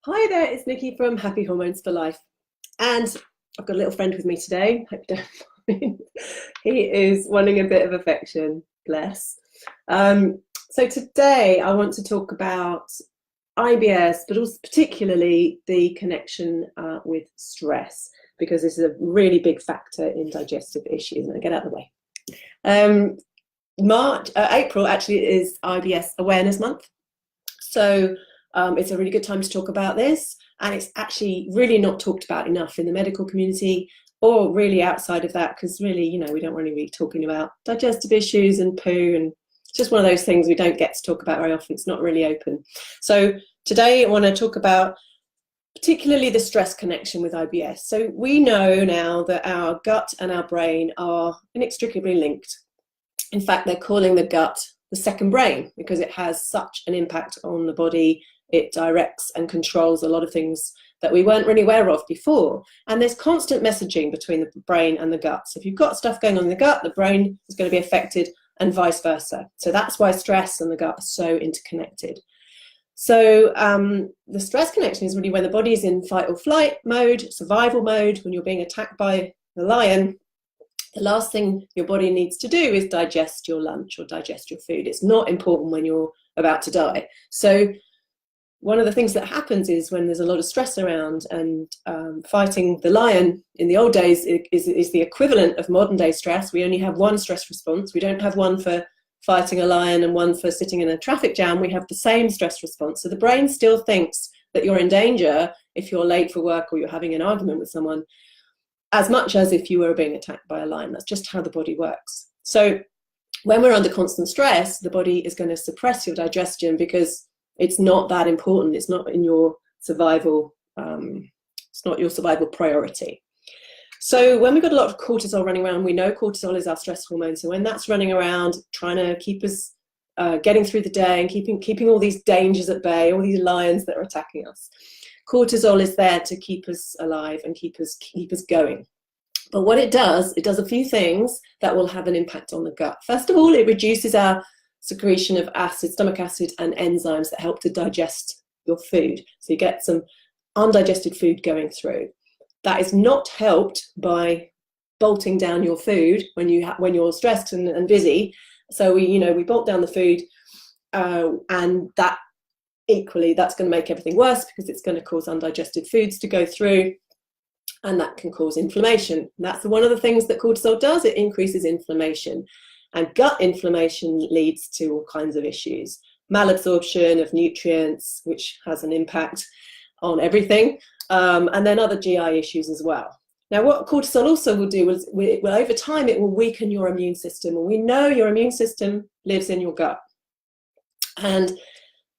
Hi there, it's Nikki from Happy Hormones for Life. And I've got a little friend with me today. Hope you don't mind. He is wanting a bit of affection, bless. So today I want to talk about IBS, but also particularly the connection with stress, because this is a really big factor in digestive issues. And I'll get out of the way. April actually is IBS Awareness Month. So it's a really good time to talk about this, and it's actually really not talked about enough in the medical community or really outside of that, because really, we don't really be talking about digestive issues and poo, and it's just one of those things we don't get to talk about very often. It's not really open. So today I want to talk about particularly the stress connection with IBS. So we know now that our gut and our brain are inextricably linked. In fact, they're calling the gut the second brain because it has such an impact on the body. It directs and controls a lot of things that we weren't really aware of before. And there's constant messaging between the brain and the gut. So if you've got stuff going on in the gut, the brain is going to be affected, and vice versa. So that's why stress and the gut are so interconnected. So the stress connection is really when the body is in fight or flight mode, survival mode. When you're being attacked by the lion, the last thing your body needs to do is digest your lunch or digest your food. It's not important when you're about to die. So one of the things that happens is when there's a lot of stress around, and fighting the lion in the old days is the equivalent of modern day stress. We only have one stress response. We don't have one for fighting a lion and one for sitting in a traffic jam. We have the same stress response. So the brain still thinks that you're in danger if you're late for work or you're having an argument with someone, as much as if you were being attacked by a lion. That's just how the body works. So when we're under constant stress, the body is going to suppress your digestion because it's not that important. It's not in your survival. It's not your survival priority. So when we've got a lot of cortisol running around, we know cortisol is our stress hormone. So when that's running around, trying to keep us getting through the day and keeping all these dangers at bay, all these lions that are attacking us, cortisol is there to keep us alive and keep us going. But what it does a few things that will have an impact on the gut. First of all, it reduces our secretion of acid, stomach acid, and enzymes that help to digest your food. So you get some undigested food going through. That is not helped by bolting down your food when you're stressed and busy. So we bolt down the food, and that equally, that's going to make everything worse because it's going to cause undigested foods to go through, and that can cause inflammation. And that's one of the things that cortisol does. It increases inflammation, and gut inflammation leads to all kinds of issues. Malabsorption of nutrients, which has an impact on everything, and then other GI issues as well. Now, what cortisol also will do is, over time, it will weaken your immune system. And we know your immune system lives in your gut. And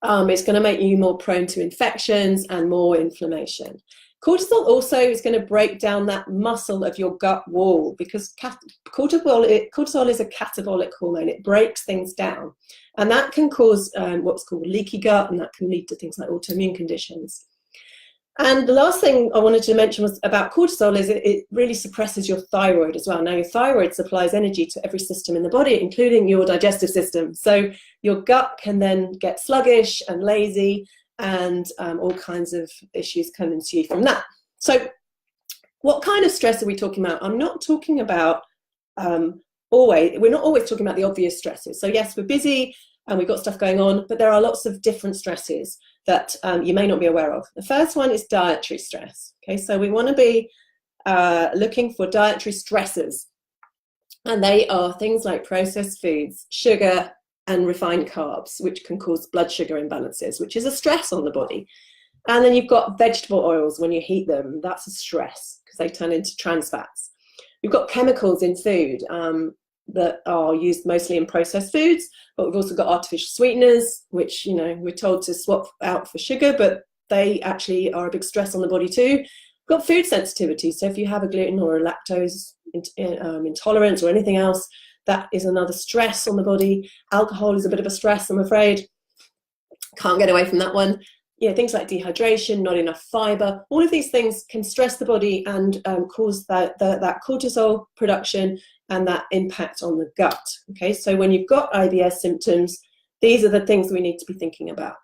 it's going to make you more prone to infections and more inflammation. Cortisol also is going to break down that muscle of your gut wall, because cortisol is a catabolic hormone. It breaks things down, and that can cause what's called leaky gut, and that can lead to things like autoimmune conditions. And the last thing I wanted to mention was about cortisol is it really suppresses your thyroid as well. Now, your thyroid supplies energy to every system in the body, including your digestive system. So your gut can then get sluggish and lazy, and all kinds of issues can ensue from that. So what kind of stress are we talking about? I'm not talking about we're not always talking about the obvious stresses. So yes, we're busy and we've got stuff going on, but there are lots of different stresses that you may not be aware of. The first one is dietary stress. Okay, so we want to be looking for dietary stressors, and they are things like processed foods, sugar, and refined carbs, which can cause blood sugar imbalances, which is a stress on the body. And then you've got vegetable oils. When you heat them, that's a stress because they turn into trans fats. You've got chemicals in food that are used mostly in processed foods, but we've also got artificial sweeteners, which we're told to swap out for sugar, but they actually are a big stress on the body too. We've got food sensitivities. So if you have a gluten or a lactose intolerance or anything else, that is another stress on the body. Alcohol is a bit of a stress, I'm afraid. Can't get away from that one. Things like dehydration, not enough fiber, all of these things can stress the body and cause that cortisol production and that impact on the gut. Okay, so when you've got IBS symptoms, these are the things we need to be thinking about.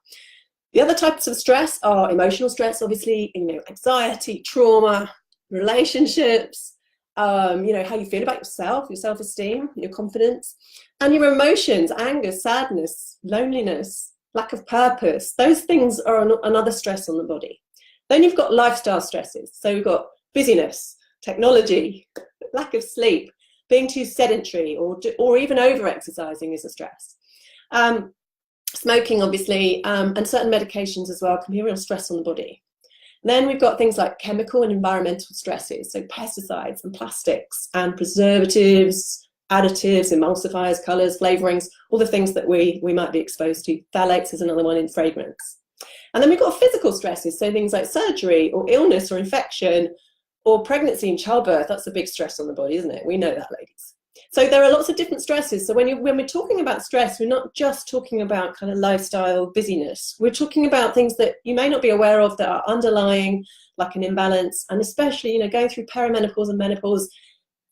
The other types of stress are emotional stress, obviously, anxiety, trauma, relationships, how you feel about yourself, your self-esteem, your confidence, and your emotions, anger, sadness, loneliness, lack of purpose. Those things are another stress on the body. Then you've got lifestyle stresses. So we've got busyness, technology, lack of sleep, being too sedentary, or even over-exercising is a stress. Smoking, obviously, and certain medications as well can be a real stress on the body. And then we've got things like chemical and environmental stresses, so pesticides and plastics and preservatives, additives, emulsifiers, colours, flavourings, all the things that we might be exposed to. Phthalates is another one in fragrance. And then we've got physical stresses, so things like surgery or illness or infection or pregnancy and childbirth. That's a big stress on the body, isn't it? We know that, ladies. So there are lots of different stresses. So when we're talking about stress, we're not just talking about kind of lifestyle busyness. We're talking about things that you may not be aware of that are underlying, like an imbalance, and especially, going through perimenopause and menopause,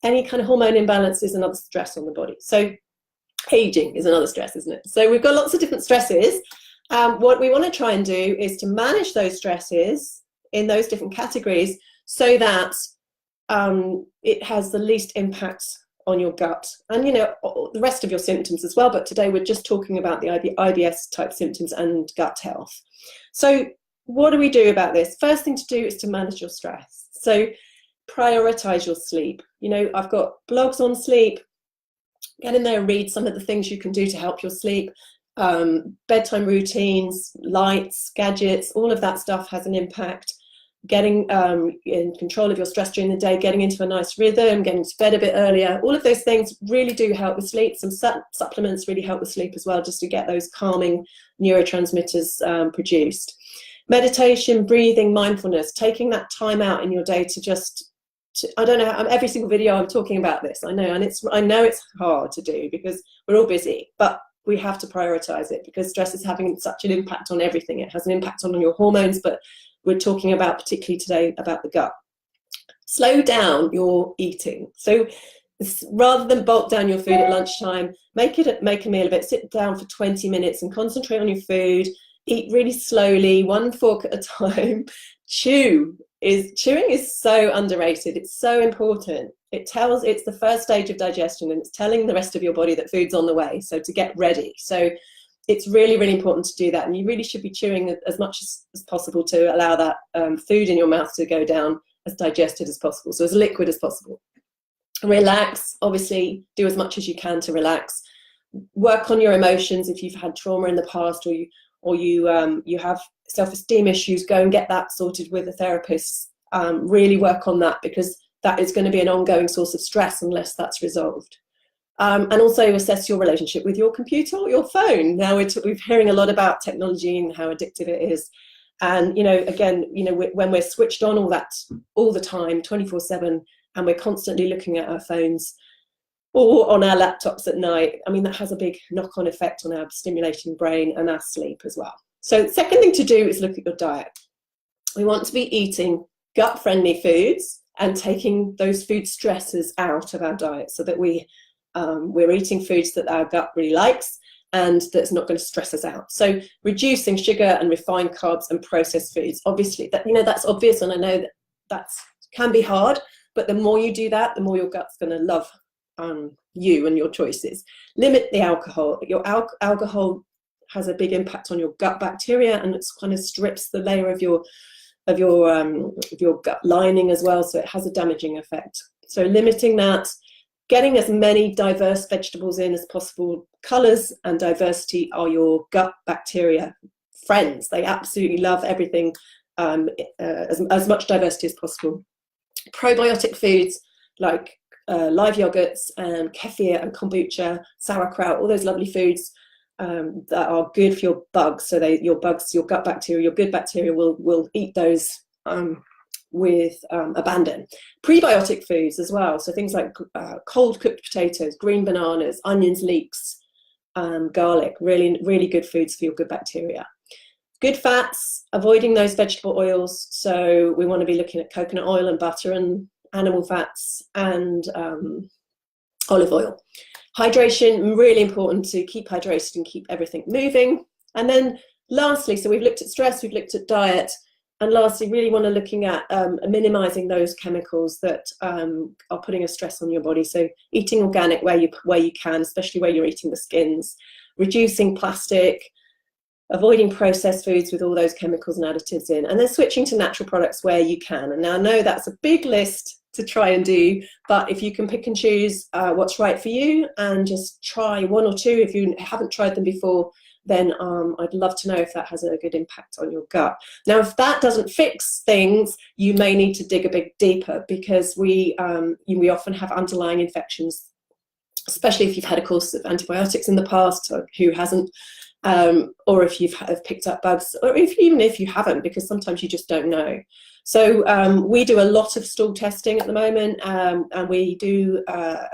any kind of hormone imbalance is another stress on the body. So aging is another stress, isn't it? So we've got lots of different stresses. What we want to try and do is to manage those stresses in those different categories so that it has the least impact on your gut and the rest of your symptoms as well, but today we're just talking about the IBS type symptoms and gut health. So what do we do about this? First thing to do is to manage your stress. So prioritize your sleep. I've got blogs on sleep. Get in there and read some of the things you can do to help your sleep. Bedtime routines, lights, gadgets, all of that stuff has an impact. Getting in control of your stress during the day, getting into a nice rhythm, getting to bed a bit earlier, all of those things really do help with sleep. Some supplements really help with sleep as well, just to get those calming neurotransmitters produced. Meditation, breathing, mindfulness, taking that time out in your day to I don't know, every single video I'm talking about this, I know, and I know it's hard to do because we're all busy, but we have to prioritize it because stress is having such an impact on everything. It has an impact on your hormones, but we're talking about particularly today about the gut. Slow down your eating. So rather than bulk down your food at lunchtime, make a meal of it, sit down for 20 minutes and concentrate on your food, eat really slowly, one fork at a time. Chewing is so underrated. It's so important. It's the first stage of digestion and it's telling the rest of your body that food's on the way, so to get ready. So it's really, really important to do that. And you really should be chewing as much as possible to allow that food in your mouth to go down as digested as possible, so as liquid as possible. Relax, obviously, do as much as you can to relax. Work on your emotions if you've had trauma in the past or you have self-esteem issues, go and get that sorted with a therapist. Really work on that because that is going to be an ongoing source of stress unless that's resolved. And also assess your relationship with your computer or your phone. Now we're hearing a lot about technology and how addictive it is. And, again, when we're switched on all the time, 24/7, and we're constantly looking at our phones or on our laptops at night, I mean, that has a big knock-on effect on our stimulating brain and our sleep as well. So the second thing to do is look at your diet. We want to be eating gut-friendly foods and taking those food stressors out of our diet so that we're eating foods that our gut really likes and that's not going to stress us out. So reducing sugar and refined carbs and processed foods. Obviously, that's obvious, and I know that can be hard, but the more you do that, the more your gut's going to love you and your choices. Limit the alcohol. Your alcohol has a big impact on your gut bacteria, and it kind of strips the layer of your gut lining as well, so it has a damaging effect. So limiting that. Getting as many diverse vegetables in as possible. Colours and diversity are your gut bacteria friends. They absolutely love everything, as much diversity as possible. Probiotic foods like live yogurts and kefir and kombucha, sauerkraut, all those lovely foods that are good for your bugs. So your gut bacteria, your good bacteria will eat those with abandon. Prebiotic foods as well, so things like cold cooked potatoes, green bananas, onions, leeks, garlic, really, really good foods for your good bacteria. Good fats, avoiding those vegetable oils, so we want to be looking at coconut oil and butter and animal fats and olive oil. Hydration, really important to keep hydrated and keep everything moving. And then lastly, so we've looked at stress, we've looked at diet, and lastly, really want to looking at minimizing those chemicals that are putting a stress on your body. So eating organic where you can, especially where you're eating the skins, reducing plastic, avoiding processed foods with all those chemicals and additives in, and then switching to natural products where you can. And now I know that's a big list to try and do, but if you can pick and choose what's right for you and just try one or two, if you haven't tried them before, then I'd love to know if that has a good impact on your gut. Now, if that doesn't fix things, you may need to dig a bit deeper, because we often have underlying infections, especially if you've had a course of antibiotics in the past, or who hasn't, or if you've picked up bugs, or even if you haven't, because sometimes you just don't know. So we do a lot of stool testing at the moment, and we do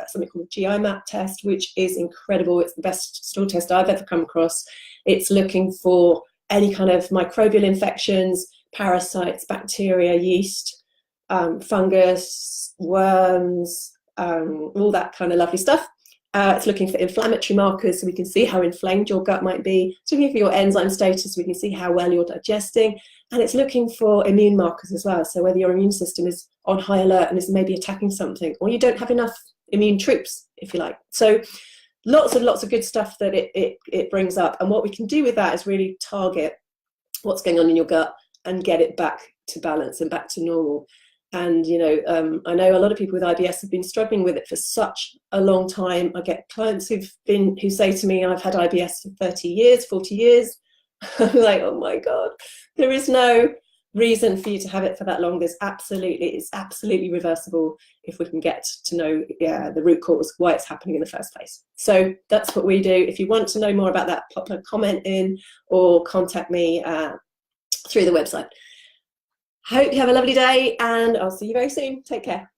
something called the GI map test, which is incredible. It's the best stool test I've ever come across. It's looking for any kind of microbial infections, parasites, bacteria, yeast, fungus, worms, all that kind of lovely stuff. It's looking for inflammatory markers, so we can see how inflamed your gut might be. It's looking for your enzyme status, so we can see how well you're digesting. And it's looking for immune markers as well, so whether your immune system is on high alert and is maybe attacking something, or you don't have enough immune troops, if you like. So lots of good stuff that it brings up. And what we can do with that is really target what's going on in your gut and get it back to balance and back to normal. And, you know, I know a lot of people with IBS have been struggling with it for such a long time. I get clients who say to me, I've had IBS for 30 years, 40 years. I'm like, oh my God, there is no reason for you to have it for that long. It's absolutely reversible if we can get to know the root cause, why it's happening in the first place. So that's what we do. If you want to know more about that, pop a comment in or contact me through the website. Hope you have a lovely day, and I'll see you very soon. Take care.